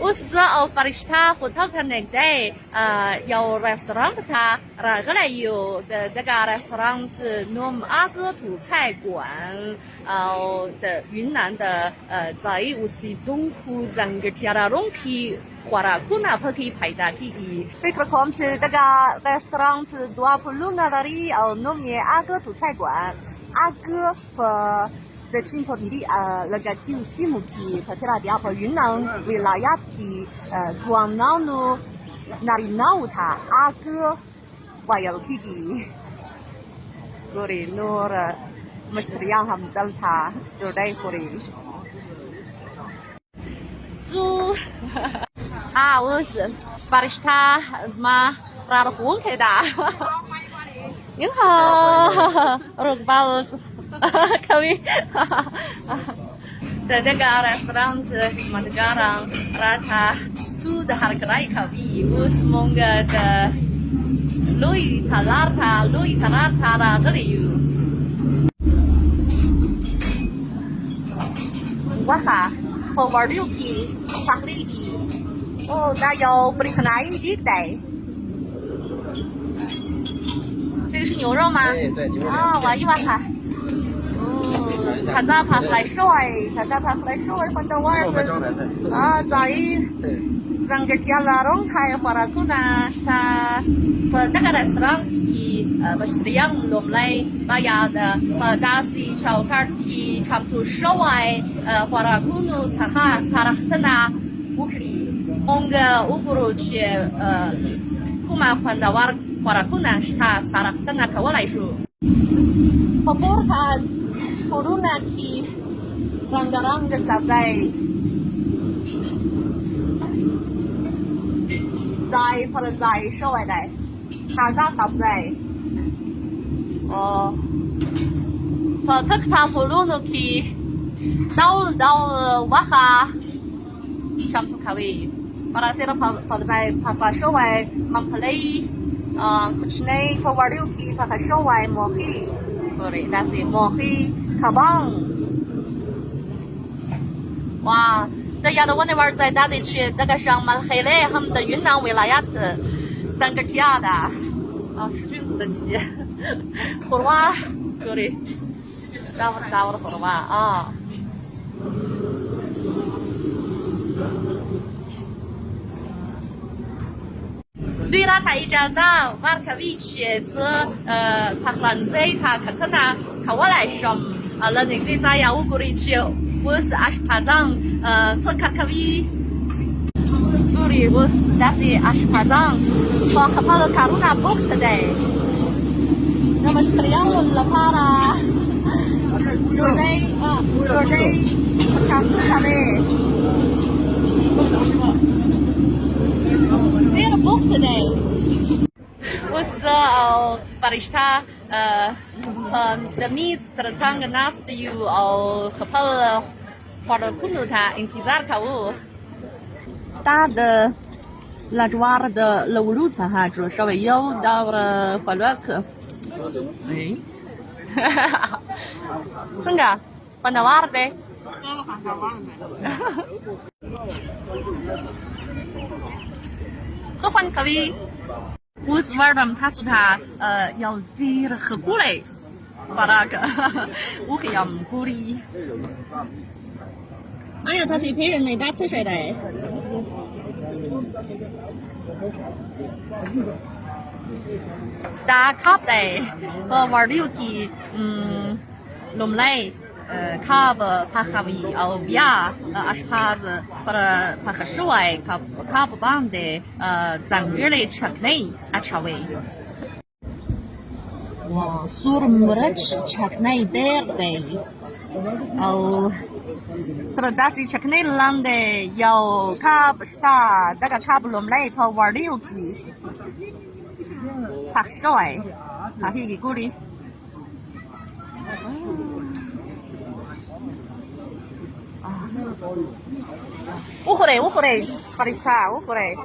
وسط فرشتها hotel نقدي有 restaurant 它过来有的这个 restaurant 弄阿哥土菜馆的云南的在无锡东湖整个家的容器花了kuna pergi paida kiki fikir kom 是这个 restaurant 20 dari nomnya 阿哥土菜馆阿哥和的青坡地里那个体育项目去，他提了第二坡云南wilayah去装闹努那里闹他阿哥我要去的，所以诺了，mesti yang hamdal他就在所以，就我是Farishta sama Rara Pun kita. 您好，Ruk Paus. Kami dari negara restoran sekarang rata tu dah hargai kami semoga the lui tarata dari you wah forward yuki taklidi oh dah有 berkenai di day 这个是牛肉吗？对，牛肉。哇一碗菜。他咋怕来水？他咋怕来水？换到碗儿在整个家拉拢开花了库那啥，那个 restaurant ที่mesti yang belum mulai bayar dasi chowkar ที่ทำทุช่วย花了库nu saha sekarang tena ukri onga ukuru 去kuma 换到碗花了库那啥 sekarang tena kawa来说，不过他。Corona ki rang-rang sabay zai para zai show ai dai kaza sabay pa tak ta corona ki dau waha cham tu kawi para sera pa zai pa show ai mamplay kuchnei forward ki pa show ai mohi sorry that's it mohi Kabang， 哇，这丫的我那玩在哪里去？这个上蛮黑嘞，他们的云南维拉亚子，整个家的，是菌子的季节，火的哇，这里，打我的火的哇啊。对了，他一家子玩个围棋子，他兰子他看他那看我来什么。了那个在呀，我过去我是28张，这卡卡维，过去我是但是28张，放卡帕的卡路那 book 的，那么是这样我了怕啦，有的看不下来，这个 book 的。我是Farishta的米子的长个哪是有可怕的花的kundu他 intizar kau 大的拉着瓦的楼路子哈，就稍微有到了花乐克，哎，怎个？换到瓦的？可换可以。我是玩的，他说他要点喝过来，把那个我还要鼓励。哎呀，他是一批人呢，打车谁的？打卡的，玩的游戏，弄来。卡不帕哈维奥比亚28para帕什外卡不帮的整个的车内车位，哇，苏尔木的车内的，这但是车内浪的有卡不是他这个卡不弄来他玩的游戏，帕什外，帕希给鼓励。我回来，Farishta，我回来。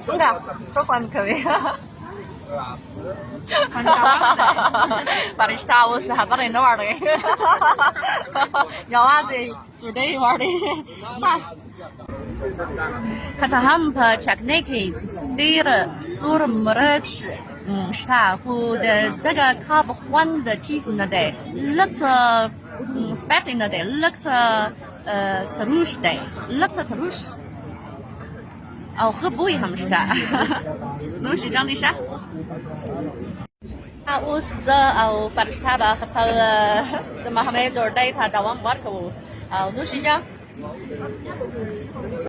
是的，都还可以。Farishta，我是还把人都玩的。要啊这。today party. Katahamp Chakneki Lira Sur Murch Stahu the Daga Cab one the teeth in the day. Looks space in the day. Looks Tarush day. Looks Tarush. Oh, her boy hamster. No, she jumped the was the Farstaba, the Mohammed or data, the one Marco. No, she jumped.